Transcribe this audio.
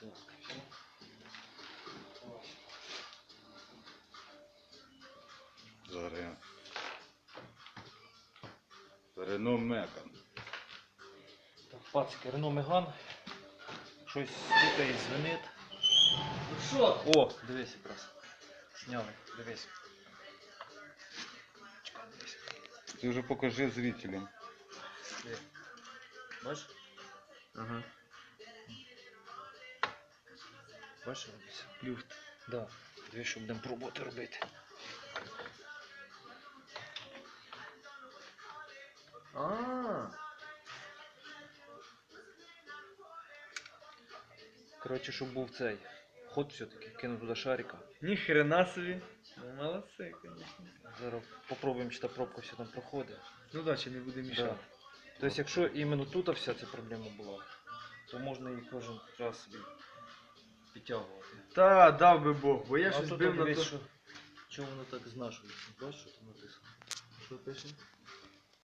Так, все. Зараз. Рено Меган. Так, пацики, Рено Меган. Щось тут і дзвенить. Ну що? О, дивись якраз. Сняли, дивись. Чекай, дивись. Ти вже покажи зрителям. Диви. Бачиш? Ага. Бачиш, робиться? Люфт. Да. Дивись, що будемо пробувати робити. Коротше, щоб був цей ход все-таки, кину туди шарика. Ні хрена собі. Ну молодці, конечно. Зараз попробуємо, чи та пробка все там проходить. Ну да, чи не буде Да. мішати. Тобто, якщо іменно тут вся ця проблема була, то можна її кожен раз собі підтягувати. Та, дав би Бог, бо я А щось тут бив на дивись, то. що чому воно так знашується. Бачиш, що там написано? Що пише?